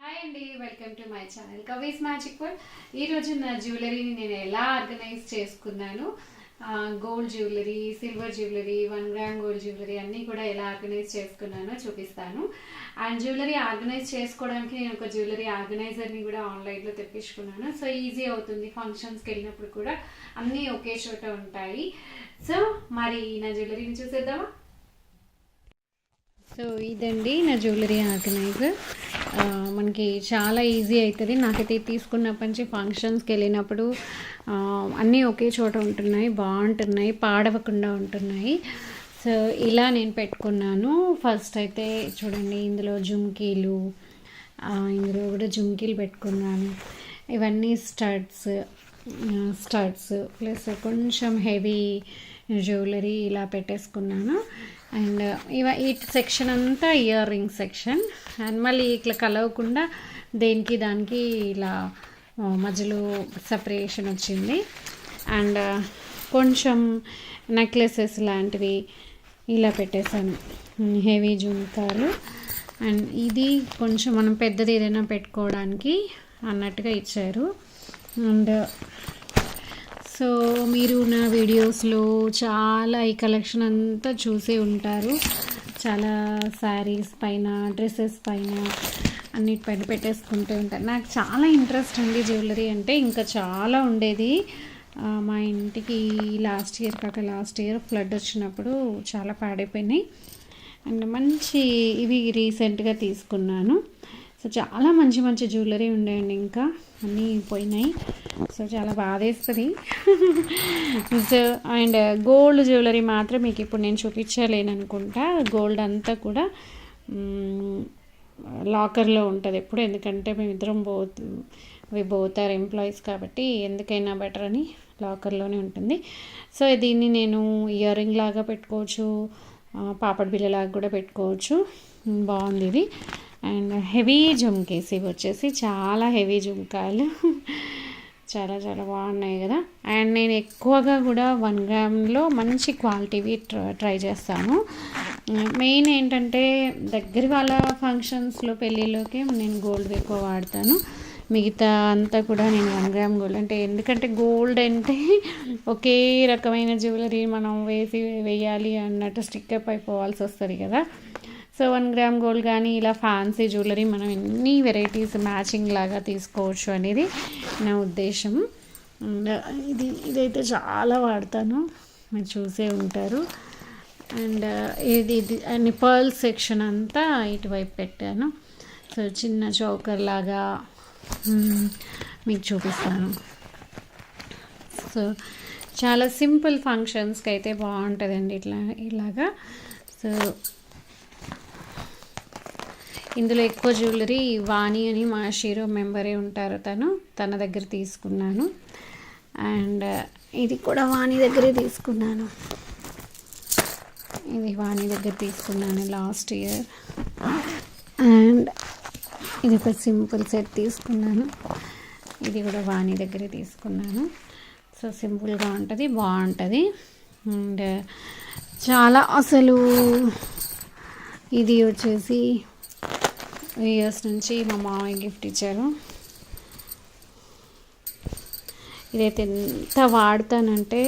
Hi అండి, welcome to my channel Kavi's magic world. ఈరోజు నా జ్యువెలరీని నేను ఎలా ఆర్గనైజ్ చేసుకున్నాను, gold jewellery, silver jewellery, 1 gram gold jewellery అన్నీ కూడా ఎలా ఆర్గనైజ్ చేసుకున్నానో చూపిస్తాను. అండ్ జ్యువెలరీ ఆర్గనైజ్ చేసుకోవడానికి నేను ఒక జ్యువెలరీ ఆర్గనైజర్ని కూడా ఆన్లైన్లో తెప్పించుకున్నాను. సో ఈజీ అవుతుంది, ఫంక్షన్స్కి వెళ్ళినప్పుడు కూడా అన్నీ ఒకే చోట ఉంటాయి. సో మరి నా జ్యువెలరీని చూసేద్దామా. సో ఇదండి నా జ్యువెలరీ ఆర్గనైజర్. మనకి చాలా ఈజీ అవుతుంది. నాకైతే తీసుకున్నప్పటి నుంచి ఫంక్షన్స్కి వెళ్ళినప్పుడు అన్నీ ఒకే చోట ఉంటున్నాయి, బాగుంటున్నాయి, పాడవకుండా ఉంటున్నాయి. సో ఇలా నేను పెట్టుకున్నాను. ఫస్ట్ అయితే చూడండి, ఇందులో జుమ్కీలు, ఇందులో కూడా జుమ్కీలు పెట్టుకున్నాను. ఇవన్నీ స్టడ్స్ ప్లస్ కొంచెం హెవీ జ్యువెలరీ ఇలా పెట్టేసుకున్నాను. అండ్ ఈ సెక్షన్ అంతా ఇయర్ రింగ్ సెక్షన్. అండ్ మళ్ళీ ఇట్లా కలవకుండా దేనికి దానికి ఇలా మధ్యలో సపరేషన్ వచ్చింది. అండ్ కొంచెం నెక్లెసెస్ లాంటివి ఇలా పెట్టేశాను, హెవీ జుంకాలు. అండ్ ఇది కొంచెం మనం పెద్దది ఏదైనా పెట్టుకోవడానికి అన్నట్టుగా ఇచ్చారు. అండ్ సో మీరు నా వీడియోస్లో చాలా ఈ కలెక్షన్ అంతా చూసే ఉంటారు. చాలా శారీస్ పైన, డ్రెస్సెస్ పైన, అన్నిటిపైన పెట్టేసుకుంటూ ఉంటారు. నాకు చాలా ఇంట్రెస్ట్ ఉంది జ్యువెలరీ అంటే. ఇంకా చాలా ఉండేది. మా ఇంటికి లాస్ట్ ఇయర్ ఫ్లడ్ వచ్చినప్పుడు చాలా పాడైపోయినాయి. అండ్ మంచి ఇవి రీసెంట్గా తీసుకున్నాను. సో చాలా మంచి మంచి జ్యువెలరీ ఉండేయండి, ఇంకా అన్నీ పోయినాయి. సో చాలా బాధేస్తుంది. సో అండ్ గోల్డ్ జ్యువెలరీ మాత్రం మీకు ఇప్పుడు నేను చూపించలేను అనుకుంటా. గోల్డ్ అంతా కూడా లాకర్లో ఉంటుంది ఎప్పుడు, ఎందుకంటే మేమిద్దరం పోతారు ఎంప్లాయీస్ కాబట్టి ఎందుకైనా బెటర్ అని లాకర్లోనే ఉంటుంది. సో దీన్ని నేను ఇయర్ రింగ్ లాగా పెట్టుకోవచ్చు, పాపడ్ బిళ్ళలాగా కూడా పెట్టుకోవచ్చు. బాగుంది ఇది. అండ్ హెవీ జుమ్కేస్, ఇవి వచ్చేసి చాలా హెవీ జుమ్కాలు, చాలా చాలా బాగున్నాయి కదా. అండ్ నేను ఎక్కువగా కూడా 1 గ్రామ్లో మంచి క్వాలిటీవి ట్రై చేస్తాను. మెయిన్ ఏంటంటే దగ్గర వాళ్ళ ఫంక్షన్స్లో, పెళ్ళిళ్ళకి నేను గోల్డ్ ఎక్కువ వాడతాను. మిగతా అంతా కూడా నేను 1 గ్రామ్ గోల్డ్ అంటే, ఎందుకంటే గోల్డ్ అంటే ఒకే రకమైన జ్యువెలరీ మనం వేయాలి అన్నట్టు స్టిక్అప్ అయిపోవాల్సి వస్తుంది కదా. సో 1 గ్రామ్ గోల్డ్ కానీ ఇలా ఫ్యాన్సీ జ్యువెలరీ మనం ఎన్ని వెరైటీస్ మ్యాచింగ్ లాగా తీసుకోవచ్చు అనేది నా ఉద్దేశం. ఇదైతే చాలా వాడతాను, మీరు చూసే ఉంటారు. అండ్ ఇది పర్ల్ సెక్షన్ అంతా ఇటువైపు పెట్టాను. సో చిన్న చౌకర్ లాగా మీకు చూపిస్తాను. సో చాలా సింపుల్ ఫంక్షన్స్కి అయితే బాగుంటుందండి ఇలాగా. సో ఇందులో ఎక్కువ జ్యువెలరీ వాణి అని మా షీరో మెంబరే ఉంటారు, తన దగ్గర తీసుకున్నాను. అండ్ ఇది కూడా వాణి దగ్గరే తీసుకున్నాను. ఇది వాణి దగ్గర తీసుకున్నాను లాస్ట్ ఇయర్. అండ్ ఇది ఒక సింపుల్ సెట్ తీసుకున్నాను. ఇది కూడా వాణి దగ్గరే తీసుకున్నాను. సో సింపుల్గా ఉంటుంది, బాగుంటుంది. అండ్ చాలా అసలు ఇది వచ్చేసి ఇయర్స్ నుంచి మా మామయ్య గిఫ్ట్ ఇచ్చారు. ఇదైతే ఎంత వాడతానంటే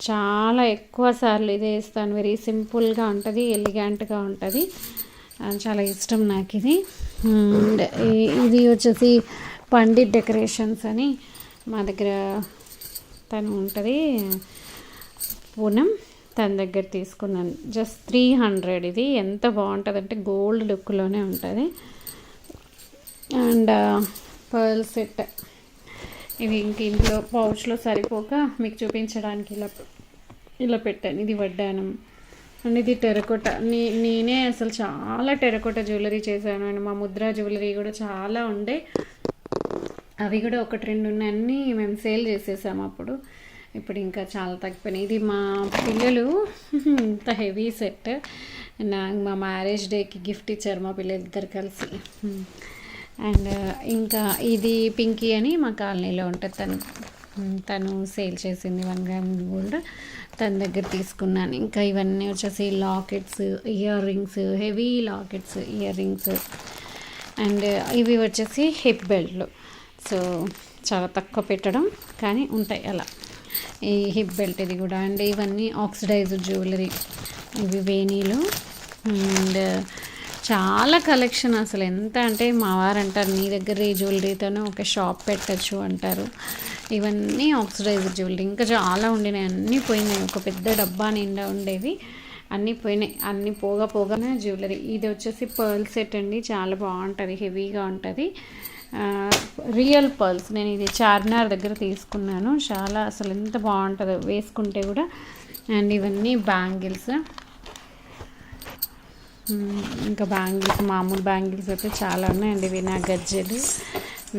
చాలా ఎక్కువ సార్లు ఇదే ఇస్తాను. వెరీ సింపుల్గా ఉంటుంది, ఎలిగెంట్గా ఉంటుంది, చాలా ఇష్టం నాకు ఇది. అండ్ ఇది వచ్చేసి పండిట్ డెకరేషన్స్ అని మా దగ్గర తను ఉంటుంది, పూనం, తన దగ్గర తీసుకున్నాను. జస్ట్ 300. ఇది ఎంత బాగుంటుంది అంటే గోల్డ్ లుక్లోనే ఉంటుంది. అండ్ పర్ల్ సెట్, ఇవి ఇంక ఇంట్లో పౌచ్లో సరిపోక మీకు చూపించడానికి ఇలా పెట్టాను. ఇది వడ్డానం. అండ్ ఇది టెరకోట. నేనే అసలు చాలా టెరకోట జ్యువెలరీ చేశాను. అండ్ మా ముద్రా జ్యువెలరీ కూడా చాలా ఉండే, అవి కూడా 1-2 ఉన్నాయి. అన్నీ మేము సేల్ చేసేసాము అప్పుడు. ఇప్పుడు ఇంకా చాలా తగ్గిపోయినాయి. ఇది మా పిల్లలు ఇంత హెవీ సెట్ నాకు మా మ్యారేజ్ డేకి గిఫ్ట్ ఇచ్చారు మా పిల్లలిద్దరు కలిసి. అండ్ ఇంకా ఇది పింకీ అని మా కాలనీలో ఉంటుంది, తను సేల్ చేసింది 1 గ్రామ్ గోల్డ్, తన దగ్గర తీసుకున్నాను. ఇంకా ఇవన్నీ వచ్చేసి lockets, ear rings, heavy lockets, ear rings. And ఇవి వచ్చేసి హిప్ బెల్ట్లు. సో చాలా తక్కువ పెట్టడం కానీ ఉంటాయి అలా. ఈ హిప్ బెల్ట్ ఇది కూడా. అండ్ ఇవన్నీ ఆక్సిడైజ్డ్ జ్యువెలరీ, ఇవి వేణీలు. అండ్ చాలా కలెక్షన్ అసలు ఎంత అంటే మా వారు అంటారు నీ దగ్గర ఈ జ్యువెలరీతోనే ఒక షాప్ పెట్టచ్చు అంటారు. ఇవన్నీ ఆక్సిడైజ్డ్ జ్యువెలరీ. ఇంకా చాలా ఉండినాయి, అన్నీ పోయినాయి. ఒక పెద్ద డబ్బా నిండా ఉండేవి, అన్నీ పోయినాయి. అన్నీ పోగానే జ్యువెలరీ. ఇది వచ్చేసి పర్ల్ సెట్ అండి, చాలా బాగుంటుంది, హెవీగా ఉంటుంది. Real pearls. నేను ఇది చార్మినార్ దగ్గర తీసుకున్నాను. చాలా అసలు ఎంత బాగుంటుందో వేసుకుంటే కూడా. అండ్ ఇవన్నీ బ్యాంగిల్స్. ఇంకా బ్యాంగిల్స్, మామూలు బ్యాంగిల్స్ అయితే చాలా ఉన్నాయండి. ఇవి నా గజ్జెలు,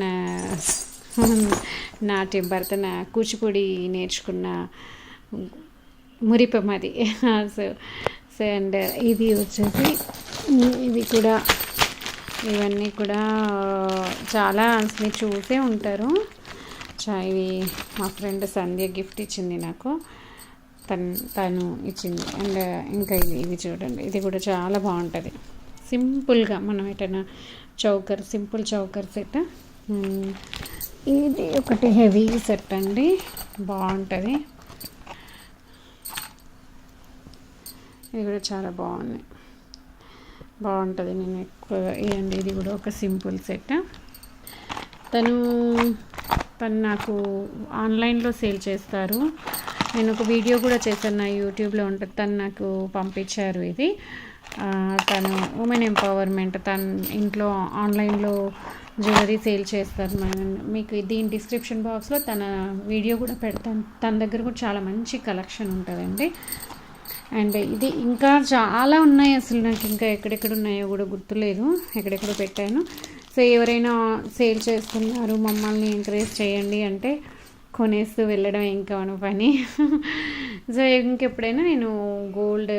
నా నాట్యం కూచిపూడి నేర్చుకున్న మురిపమది. సో సో అండ్ ఇది వచ్చేసి ఇవి కూడా, ఇవన్నీ కూడా చాలా మీరు చూసే ఉంటారు. ఇవి మా ఫ్రెండ్ సంధ్య గిఫ్ట్ ఇచ్చింది నాకు, తను ఇచ్చింది. అండ్ ఇంకా ఇవి చూడండి, ఇది కూడా చాలా బాగుంటుంది. సింపుల్గా మనం ఎటైనా సింపుల్ చౌకర్ సెట్. ఇది ఒకటి హెవీ సెట్ అండి, బాగుంటుంది. ఇది కూడా చాలా బాగుంటుంది. నేను ఎక్కువగా ఇవ్వండి. ఇది కూడా ఒక సింపుల్ సెట్. తను నాకు ఆన్లైన్లో సేల్ చేస్తారు. నేను ఒక వీడియో కూడా చేశాను, నా యూట్యూబ్లో ఉంటుంది. తను నాకు పంపించారు ఇది. తను ఉమెన్ ఎంపవర్మెంట్, తను ఇంట్లో ఆన్లైన్లో జ్యువెలరీ సేల్ చేస్తారు. మీకు దీని డిస్క్రిప్షన్ బాక్స్లో తన వీడియో కూడా పెడతాను. తన దగ్గర కూడా చాలా మంచి కలెక్షన్ ఉంటుందండి. అండ్ ఇది ఇంకా చాలా ఉన్నాయి, అసలు నాకు ఇంకా ఎక్కడెక్కడ ఉన్నాయో కూడా గుర్తులేదు, ఎక్కడెక్కడో పెట్టాను. సో ఎవరైనా సేల్ చేస్తున్నారు, మమ్మల్ని ఎంకరేజ్ చేయండి అంటే కొనేస్తూ వెళ్ళడం ఇంకా మన పని. సో ఇంకెప్పుడైనా నేను గోల్డ్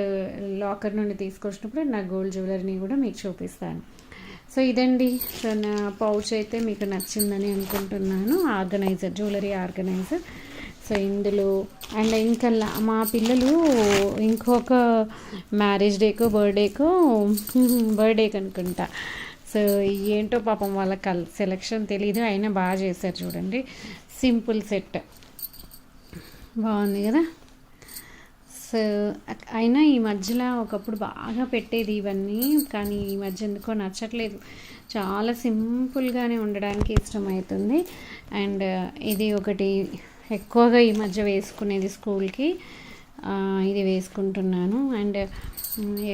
లాకర్ నుండి తీసుకొచ్చినప్పుడు నా గోల్డ్ జ్యువెలరీని కూడా మీకు చూపిస్తాను. సో ఇదండి. సో నా పౌచ్ అయితే మీకు నచ్చిందని అనుకుంటున్నాను. Organiser, jewellery organiser. సో ఇందులో అండ్ ఇంకా మా పిల్లలు ఇంకొక మ్యారేజ్ డేకో బర్త్డేకి అనుకుంటా. సో ఏంటో పాపం వాళ్ళ సెలెక్షన్ తెలీదు, అయినా బాగా చేశారు చూడండి. సింపుల్ సెట్ బాగుంది కదా. సో అయినా ఈ మధ్యలో ఒకప్పుడు బాగా పెట్టేది ఇవన్నీ, కానీ ఈ మధ్య ఎందుకో నచ్చట్లేదు. చాలా సింపుల్గానే ఉండడానికి ఇష్టమవుతుంది. అండ్ ఇది ఒకటి ఎక్కువగా ఈ మధ్య వేసుకునేది స్కూల్కి, ఇది వేసుకుంటున్నాను. అండ్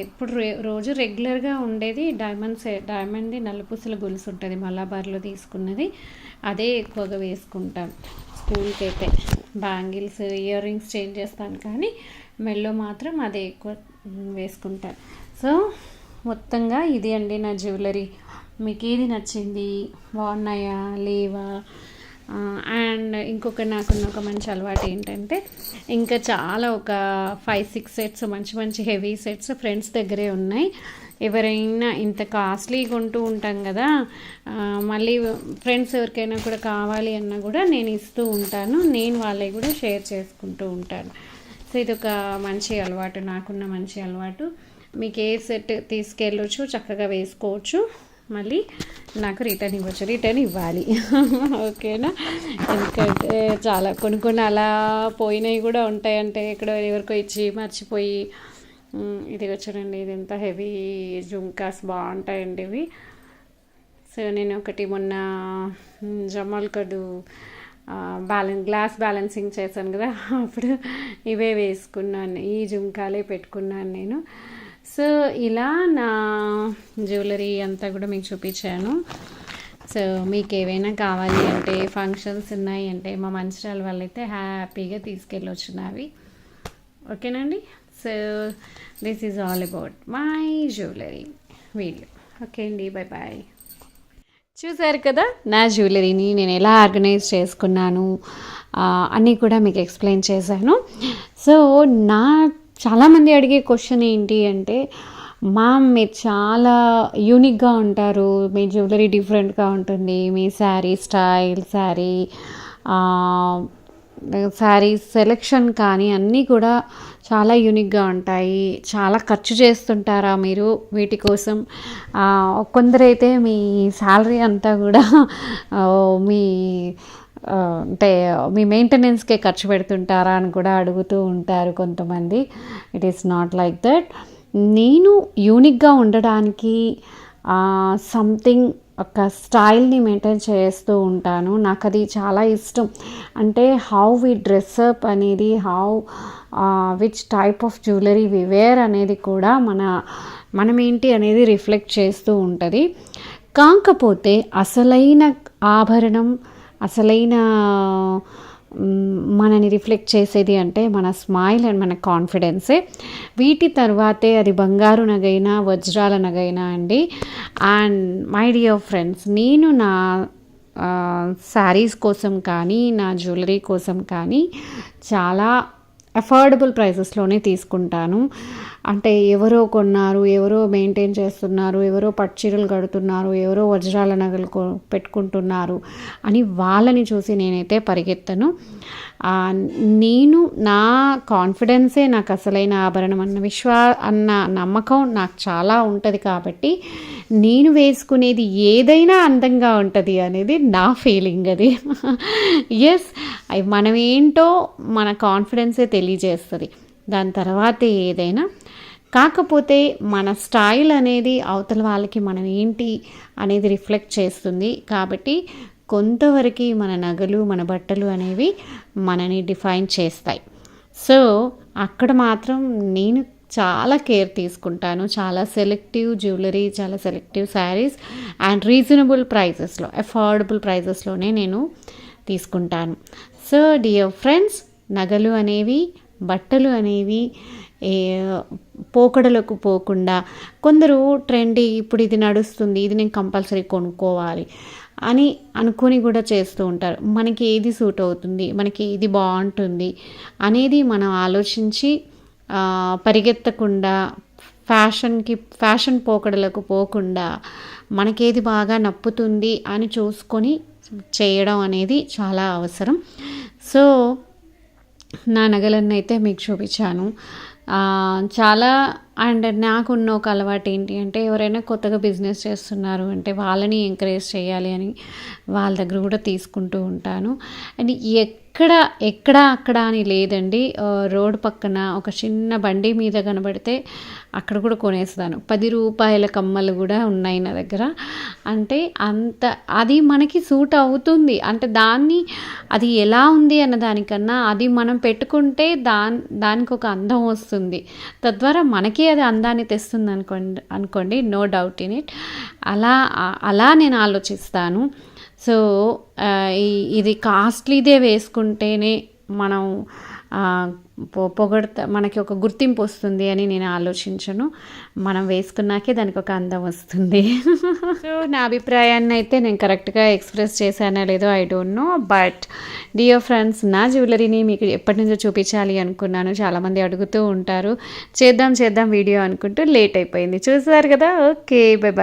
ఎప్పుడు రోజు రెగ్యులర్గా ఉండేది డైమండ్ది నల్లపూసల గొలుసు ఉంటుంది, మలాబార్లో తీసుకున్నది, అదే ఎక్కువగా వేసుకుంటాను స్కూల్కి అయితే. బ్యాంగిల్స్, ఇయర్ రింగ్స్ చేంజ్ చేస్తాను, కానీ మెల్లో మాత్రం అదే ఎక్కువ వేసుకుంటాను. సో మొత్తంగా ఇది అండి నా జ్యువెలరీ. మీకు ఏది నచ్చింది, బాగున్నాయా లేవా? అండ్ నాకున్న ఒక మంచి అలవాటు ఏంటంటే, ఇంకా చాలా ఒక 5-6 సెట్స్ మంచి హెవీ సెట్స్ ఫ్రెండ్స్ దగ్గరే ఉన్నాయి. ఎవరైనా ఇంత కాస్ట్లీ కొంటూ ఉంటాం కదా, మళ్ళీ ఫ్రెండ్స్ ఎవరికైనా కూడా కావాలి అన్నా కూడా నేను ఇస్తూ ఉంటాను. నేను వాళ్ళకి కూడా షేర్ చేసుకుంటూ ఉంటాను. సో ఇది ఒక మంచి అలవాటు, నాకున్న మంచి అలవాటు. మీకు ఏ సెట్ తీసుకెళ్ళొచ్చు, చక్కగా వేసుకోవచ్చు, మళ్ళీ నాకు రిటర్న్ ఇవ్వాలి. ఓకేనా? ఎందుకంటే చాలా కొన్ని అలా పోయినవి కూడా ఉంటాయంటే, ఎక్కడో ఎవరికో ఇచ్చి మర్చిపోయి. ఇది చూడండి, ఇది ఎంత హెవీ జుంకాస్, బాగుంటాయండి ఇవి. సో నేను ఒకటి మొన్న జమల్కడు గ్లాస్ బ్యాలెన్సింగ్ చేశాను కదా, అప్పుడు ఇవే వేసుకున్నాను, ఈ జుంకాలే పెట్టుకున్నాను నేను. సో ఇలా నా జ్యువెలరీ అంతా కూడా మీకు చూపించాను. సో మీకు ఏవైనా కావాలి అంటే, ఫంక్షన్స్ ఉన్నాయి అంటే, మా మంచిర్యాల వాళ్ళైతే హ్యాపీగా తీసుకెళ్ళొచ్చు నావి. ఓకేనండి? So this is all about my jewellery video. Okay అండి, బాయ్. చూసారు కదా నా జ్యువెలరీని నేను ఎలా ఆర్గనైజ్ చేసుకున్నాను అన్నీ కూడా మీకు ఎక్స్ప్లెయిన్ చేశాను. సో చాలామంది అడిగే క్వశ్చన్ ఏంటి అంటే, మీరు చాలా యూనిక్గా ఉంటారు, మీ జ్యువెలరీ డిఫరెంట్గా ఉంటుంది, మీ శారీ స్టైల్, శారీ శారీస్ సెలెక్షన్ కానీ అన్నీ కూడా చాలా యూనిక్గా ఉంటాయి. చాలా ఖర్చు చేస్తుంటారా మీరు వీటి కోసం? కొందరైతే మీ శాలరీ అంతా కూడా మీ అంటే మీ మెయింటెనెన్స్కే ఖర్చు పెడుతుంటారా అని కూడా అడుగుతూ ఉంటారు కొంతమంది. It is not like that. నేను యూనిక్గా ఉండడానికి సంథింగ్ ఒక స్టైల్ని మెయింటైన్ చేస్తూ ఉంటాను. నాకు అది చాలా ఇష్టం. అంటే హౌ వి డ్రెస్అప్ అనేది, how which type of jewellery we wear అనేది కూడా మనం ఏంటి అనేది రిఫ్లెక్ట్ చేస్తూ ఉంటుంది. కాకపోతే అసలైన ఆభరణం, అసలైన మనని రిఫ్లెక్ట్ చేసేది అంటే మన స్మైల్ అండ్ మన కాన్ఫిడెన్సే. వీటి తర్వాతే అది బంగారు నగైనా వజ్రాల నగైనా అండి. అండ్ మై డియర్ ఫ్రెండ్స్, నేను నా శారీస్ కోసం కానీ నా జ్యువెలరీ కోసం కానీ చాలా అఫోర్డబుల్ ప్రైసెస్లోనే తీసుకుంటాను. అంటే ఎవరో కొన్నారు, ఎవరో మెయింటైన్ చేస్తున్నారు, ఎవరో పట్టుచీరలు కడుతున్నారు, ఎవరో వజ్రాల నగలు పెట్టుకుంటున్నారు అని వాళ్ళని చూసి నేనైతే పరిగెత్తను. నేను నా కాన్ఫిడెన్సే నాకు అసలైన ఆభరణం అన్న నమ్మకం నాకు చాలా ఉంటుంది. కాబట్టి నేను వేసుకునేది ఏదైనా అందంగా ఉంటుంది అనేది నా ఫీలింగ్. అది ఎస్, మనం ఏంటో మన కాన్ఫిడెన్సే తెలియజేస్తుంది, దాని తర్వాతే ఏదైనా. కాకపోతే మన స్టైల్ అనేది అవతల వాళ్ళకి మనం ఏంటి అనేది రిఫ్లెక్ట్ చేస్తుంది. కాబట్టి కొంతవరకు మన నగలు, మన బట్టలు అనేవి మనని డిఫైన్ చేస్తాయి. సో అక్కడ మాత్రం నేను చాలా కేర్ తీసుకుంటాను. చాలా సెలెక్టివ్ జ్యువెలరీ, చాలా సెలెక్టివ్ శారీస్ అండ్ రీజనబుల్ ప్రైజెస్లో, అఫోర్డబుల్ ప్రైజెస్లోనే నేను తీసుకుంటాను. సో డియర్ ఫ్రెండ్స్, నగలు అనేవి, బట్టలు అనేవి పోకడలకు పోకుండా, కొందరు ట్రెండీ ఇప్పుడు ఇది నడుస్తుంది, ఇది నేను కంపల్సరీ కొనుక్కోవాలి అని అనుకొని కూడా చేస్తూ ఉంటారు. మనకి ఏది సూట్ అవుతుంది, మనకి ఏది బాగుంటుంది అనేది మనం ఆలోచించి పరిగెత్తకుండా, ఫ్యాషన్ పోకడలకు పోకుండా మనకేది బాగా నప్పుతుంది అని చూసుకొని చేయడం అనేది చాలా అవసరం. సో నా నగలన్నీ అయితే మీకు చూపించాను. చాలా. అండ్ నాకున్న ఒక అలవాటు ఏంటి అంటే, ఎవరైనా కొత్తగా బిజినెస్ చేస్తున్నారు అంటే వాళ్ళని ఎంకరేజ్ చేయాలి అని వాళ్ళ దగ్గర కూడా తీసుకుంటూ ఉంటాను. అండ్ ఎక్కడ అక్కడ అని లేదండి. రోడ్డు పక్కన ఒక చిన్న బండి మీద కనబడితే అక్కడ కూడా కొనేస్తాను. 10 రూపాయల కమ్మలు కూడా ఉన్నాయి నా దగ్గర. అంటే అంత అది మనకి సూట్ అవుతుంది. అంటే అది ఎలా ఉంది అన్న దానికన్నా అది మనం పెట్టుకుంటే దానికి ఒక అందం వస్తుంది. తద్వారా మనకి అది అందాన్ని తెస్తుంది అనుకోండి, నో డౌట్ ఇన్ ఇట్. అలా నేను ఆలోచిస్తాను. సో ఇది కాస్ట్లీదే వేసుకుంటేనే మనం మనకి ఒక గుర్తింపు వస్తుంది అని నేను ఆలోచించను. మనం వేసుకున్నాకే దానికి ఒక అందం వస్తుంది. సో నా అభిప్రాయాన్ని అయితే నేను కరెక్ట్గా ఎక్స్ప్రెస్ చేశానో లేదో I don't know. But dear friends, నా జ్యువెలరీని మీకు ఎప్పటి నుంచో చూపించాలి అనుకున్నాను. చాలామంది అడుగుతూ ఉంటారు, చేద్దాం వీడియో అనుకుంటూ లేట్ అయిపోయింది. చూసారు కదా. Okay, bye bye.